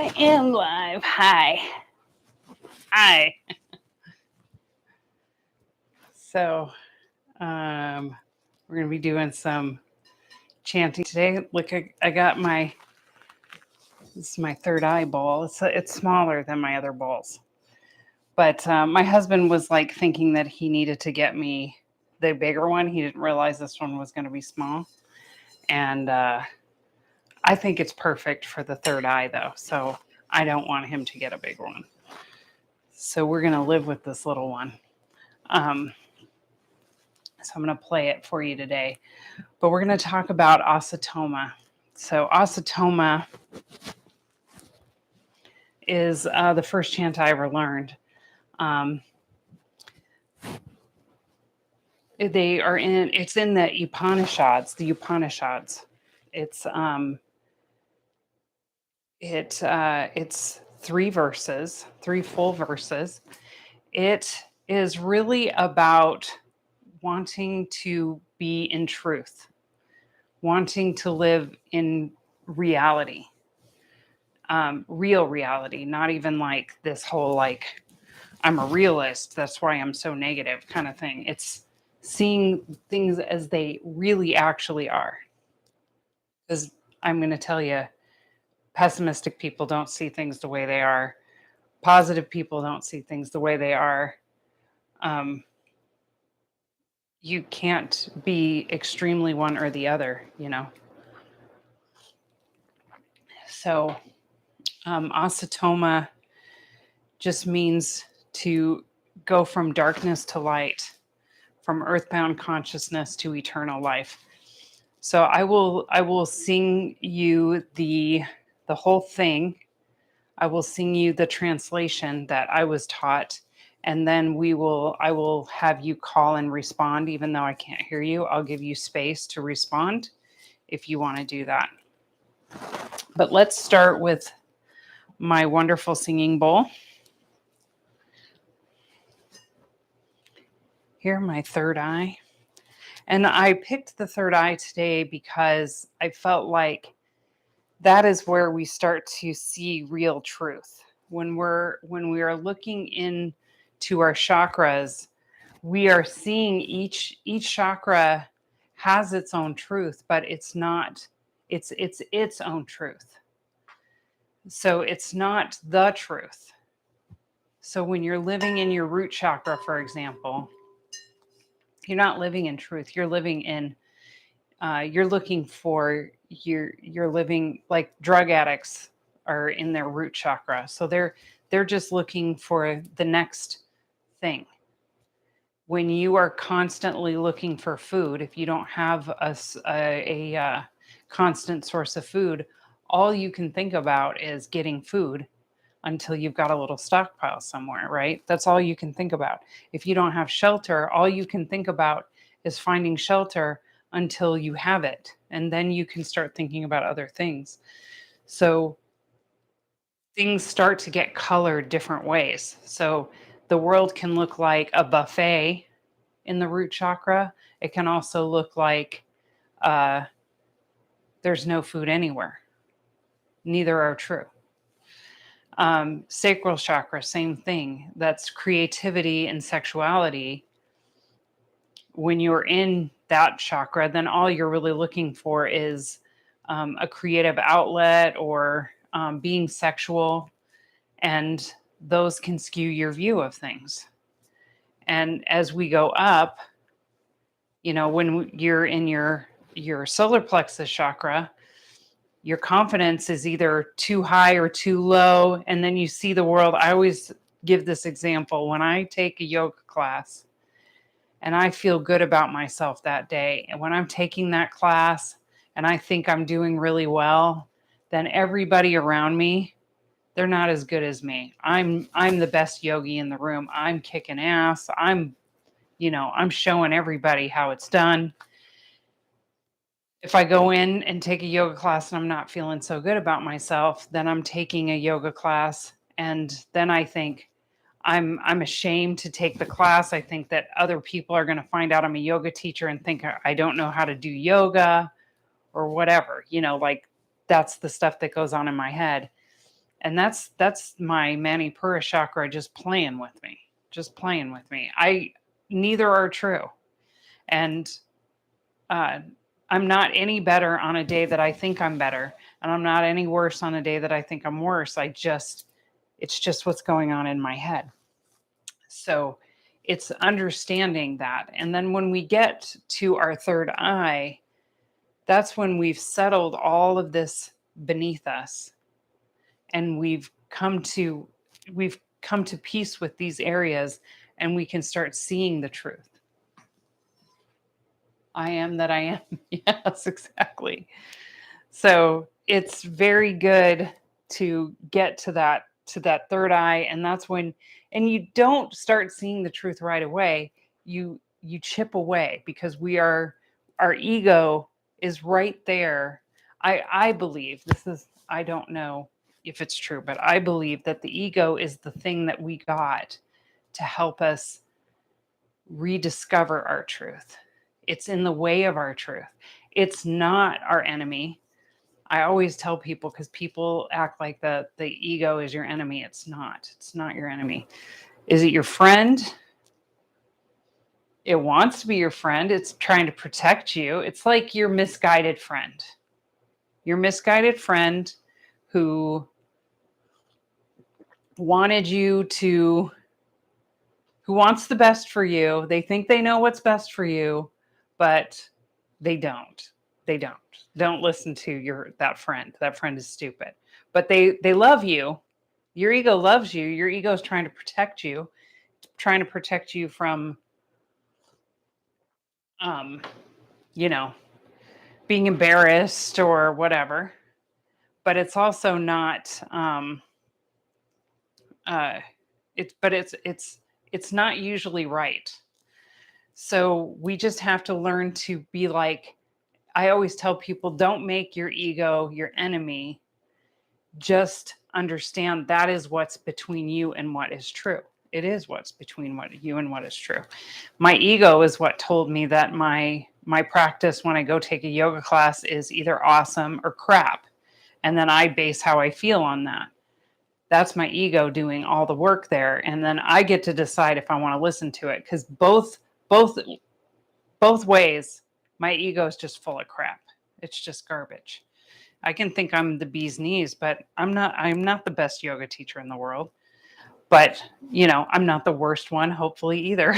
I am live. Hi. Hi. So, we're going to be doing some chanting today. Look, I got this is my third eye bowl. It's smaller than my other bowls. But my husband was like thinking that he needed to get me the bigger one. He didn't realize this one was going to be small. And I think it's perfect for the third eye, though. So I don't want him to get a big one. So we're going to live with this little one. So I'm going to play it for you today. But we're going to talk about Asatoma. So Asatoma is the first chant I ever learned. It's in the Upanishads. It's three full verses. It is really about wanting to be in truth, wanting to live in reality, real reality, not even like this whole like I'm a realist, that's why I'm so negative kind of thing. It's seeing things as they really actually are. Because I'm going to tell you, pessimistic people don't see things the way they are. Positive people don't see things the way they are. You can't be extremely one or the other, you know. So Asatoma just means to go from darkness to light, from earthbound consciousness to eternal life. So I will sing you the whole thing. I will sing you the translation that I was taught, and then I will have you call and respond. Even though I can't hear you, I'll give you space to respond if you want to do that. But let's start with my wonderful singing bowl. Here, my third eye. And I picked the third eye today because I felt like that is where we start to see real truth. When we are looking into our chakras, we are seeing each chakra has its own truth, but it's its own truth. So it's not the truth. So when you're living in your root chakra, for example, you're not living in truth. You're living in you're looking for you're living like drug addicts are in their root chakra. So they're just looking for the next thing. When you are constantly looking for food, if you don't have a constant source of food, all you can think about is getting food until you've got a little stockpile somewhere, right? That's all you can think about. If you don't have shelter, all you can think about is finding shelter until you have it. And then you can start thinking about other things. So things start to get colored different ways. So the world can look like a buffet in the root chakra. It can also look like there's no food anywhere. Neither are true. Sacral chakra, same thing. That's creativity and sexuality. When you're in that chakra, then all you're really looking for is a creative outlet or being sexual. And those can skew your view of things. And as we go up, you know, when you're in your solar plexus chakra, your confidence is either too high or too low. And then you see the world. I always give this example. When I take a yoga class and I feel good about myself that day, and when I'm taking that class and I think I'm doing really well, then everybody around me, they're not as good as me. I'm the best yogi in the room. I'm kicking ass. I'm showing everybody how it's done. If I go in and take a yoga class and I'm not feeling so good about myself, then I'm taking a yoga class and then I think I'm ashamed to take the class. I think that other people are going to find out I'm a yoga teacher and think I don't know how to do yoga or whatever, like that's the stuff that goes on in my head. And that's my Manipura chakra just playing with me. Just playing with me. I Neither are true. And uh, I'm not any better on a day that I think I'm better, and I'm not any worse on a day that I think I'm worse. It's just what's going on in my head. So it's understanding that. And then when we get to our third eye, that's when we've settled all of this beneath us, and we've come to peace with these areas, and we can start seeing the truth. I am that I am. Yes, exactly. So it's very good to get to that third eye, and that's when, and you don't start seeing the truth right away. You chip away, because our ego is right there. I believe this is, I don't know if it's true, but I believe that the ego is the thing that we got to help us rediscover our truth. It's in the way of our truth. It's not our enemy. I always tell people, because people act like the ego is your enemy. It's not. It's not your enemy. Is it your friend? It wants to be your friend. It's trying to protect you. It's like your misguided friend. Your misguided friend who wanted you to, who wants the best for you. They think they know what's best for you, but they don't. They don't. Don't listen to that friend. That friend is stupid. But they love you. Your ego loves you. Your ego is trying to protect you, trying to protect you from, um, you know, being embarrassed or whatever. But it's also not. Uh, it's not usually right. So we just have to learn to be like. I always tell people, don't make your ego your enemy. Just understand that is what's between you and what is true. It is what's between what you and what is true. My ego is what told me that my practice when I go take a yoga class is either awesome or crap. And then I base how I feel on that. That's my ego doing all the work there. And then I get to decide if I want to listen to it. Because both both ways, my ego is just full of crap. It's just garbage. I can think I'm the bee's knees, but I'm not the best yoga teacher in the world. But, I'm not the worst one, hopefully, either.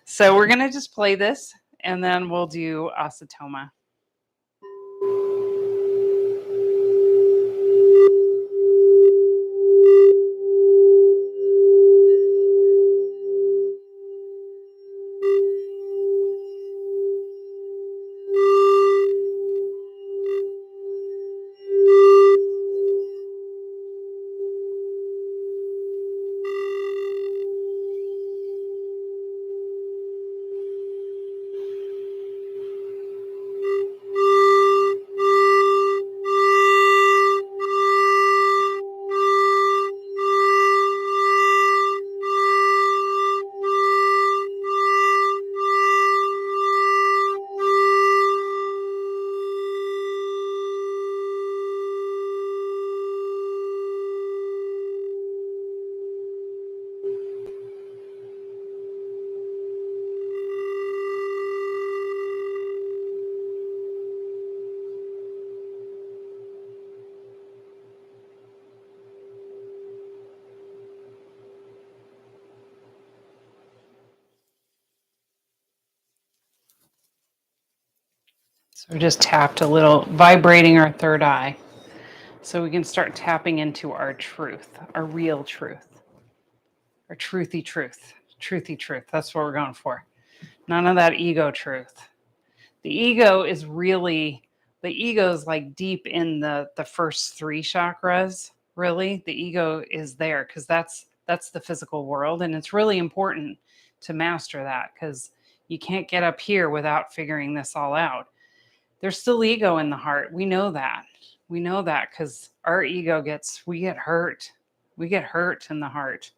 so we're going to just play this, and then we'll do Asatoma. So we just tapped a little, vibrating our third eye. So we can start tapping into our truth, our real truth, our truthy truth, truthy truth. That's what we're going for. None of that ego truth. The ego is like deep in the first three chakras. Really, the ego is there because that's the physical world, and it's really important to master that, because you can't get up here without figuring this all out. There's still ego in the heart. We know that. We know that because we get hurt. We get hurt in the heart.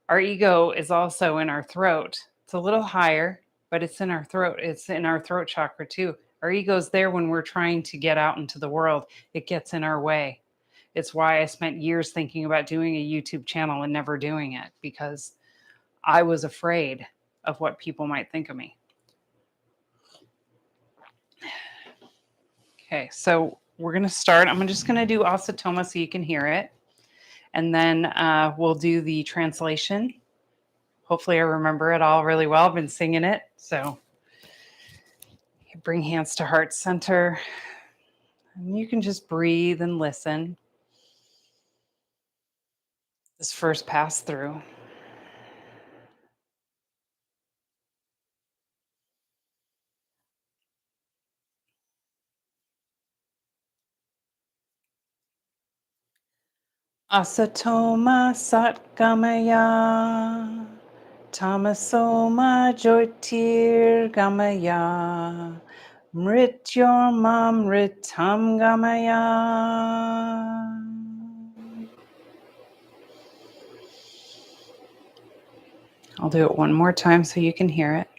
Our ego is also in our throat. It's a little higher, but it's in our throat. It's in our throat chakra too. Our ego's there when we're trying to get out into the world. It gets in our way. It's why I spent years thinking about doing a YouTube channel and never doing it, because I was afraid of what people might think of me. Okay, so we're going to start. I'm just going to do Asatoma so you can hear it. And then we'll do the translation. Hopefully I remember it all really well. I've been singing it. So bring hands to heart center. And you can just breathe and listen. This first pass through. Asatoma Satgamaya, Tamasoma Jyotirgamaya, Mrityormamritam Gamaya. I'll do it one more time so you can hear it.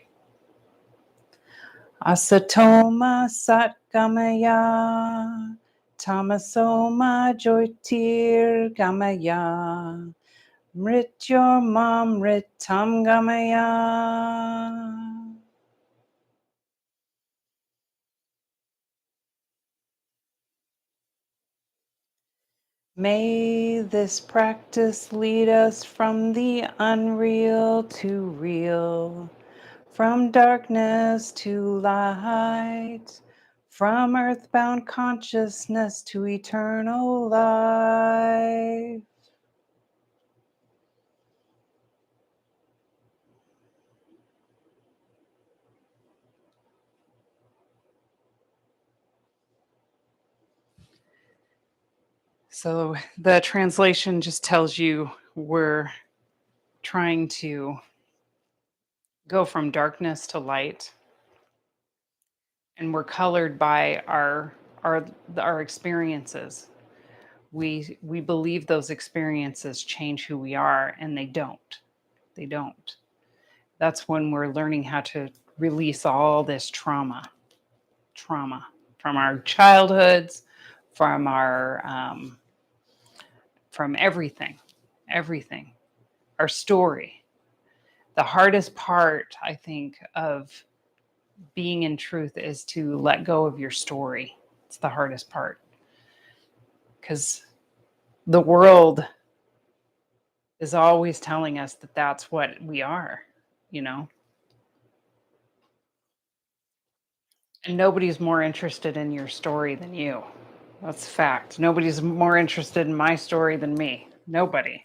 Asatoma Satgamaya, Tamasoma Jyotirgamaya, Mrityormamritam Gamaya. May this practice lead us from the unreal to real, from darkness to light, from earthbound consciousness to eternal life. So the translation just tells you we're trying to go from darkness to light, and we're colored by our experiences. We believe those experiences change who we are, and they don't. They don't. That's when we're learning how to release all this trauma from our childhoods, from our from everything, our story. The hardest part, I think, of being in truth is to let go of your story. It's the hardest part, because the world is always telling us that that's what we are, you know? And nobody's more interested in your story than you. That's a fact. Nobody's more interested in my story than me. Nobody.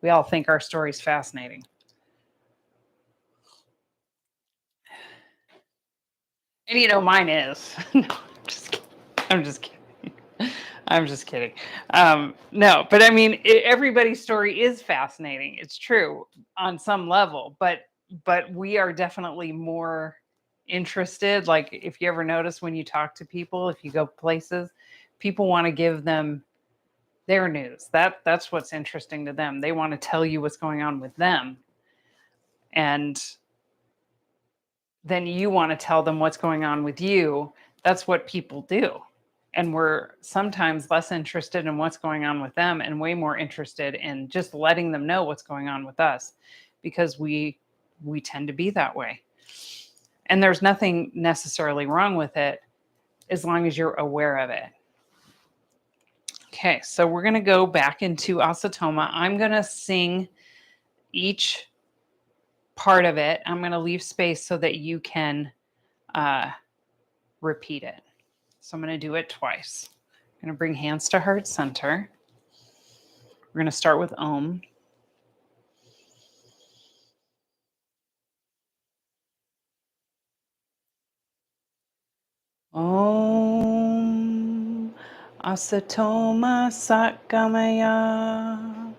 We all think our story's fascinating. And you know, mine is. No, I'm just kidding. I'm just kidding. No, but I mean, everybody's story is fascinating. It's true on some level, but we are definitely more interested. Like, if you ever notice when you talk to people, if you go places, people want to give them their news. That's what's interesting to them. They want to tell you what's going on with them, and then you want to tell them what's going on with you. That's what people do. And we're sometimes less interested in what's going on with them and way more interested in just letting them know what's going on with us, because we tend to be that way. And there's nothing necessarily wrong with it as long as you're aware of it. Okay, so we're going to go back into Asatoma. I'm going to sing each part of it. I'm going to leave space so that you can repeat it. So I'm going to do it twice. I'm going to bring hands to heart center. We're going to start with Om. Om Asatoma Satgamaya,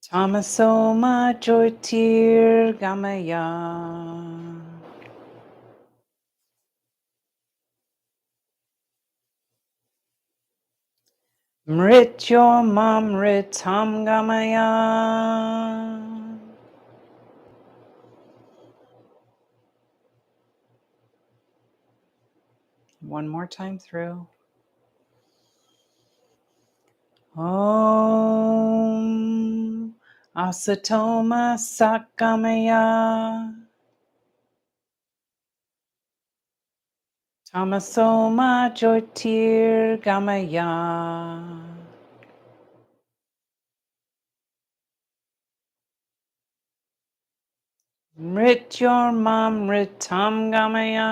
Tamasoma Jyotirgamaya, Mrityormamritam Gamaya. One more time through. Om Asatoma Sakamaya Tamasoma Jyotir Gamaya. Mrityormamritam Gamaya.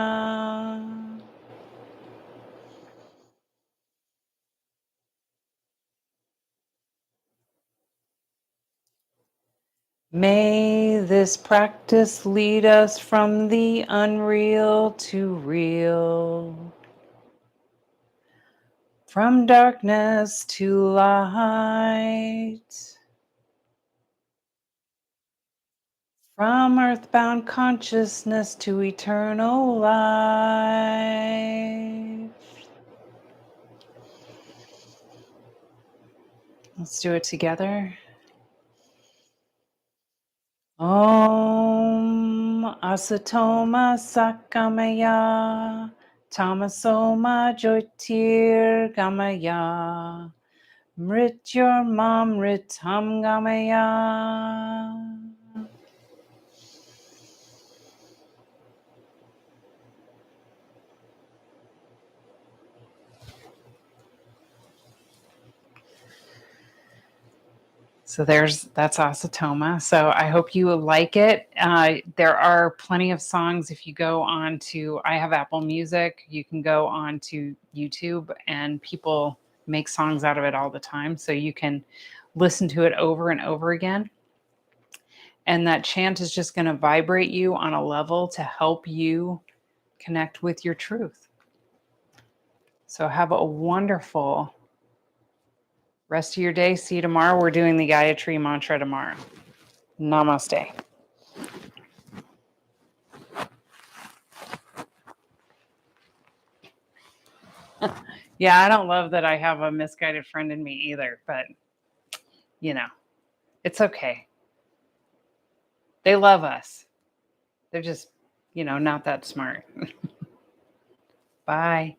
May this practice lead us from the unreal to real, from darkness to light, from earthbound consciousness to eternal life. Let's do it together. Om Asatoma Sakamaya Tamasoma Jyotir Gamaya Mrityormamritam Gamaya. So that's Asatoma. So I hope you like it. There are plenty of songs. If you go on to, I have Apple Music, you can go on to YouTube and people make songs out of it all the time. So you can listen to it over and over again. And that chant is just going to vibrate you on a level to help you connect with your truth. So have a wonderful rest of your day. See you tomorrow. We're doing the Gayatri mantra tomorrow. Namaste. Yeah, I don't love that I have a misguided friend in me either, but it's okay. They love us. They're just, not that smart. Bye.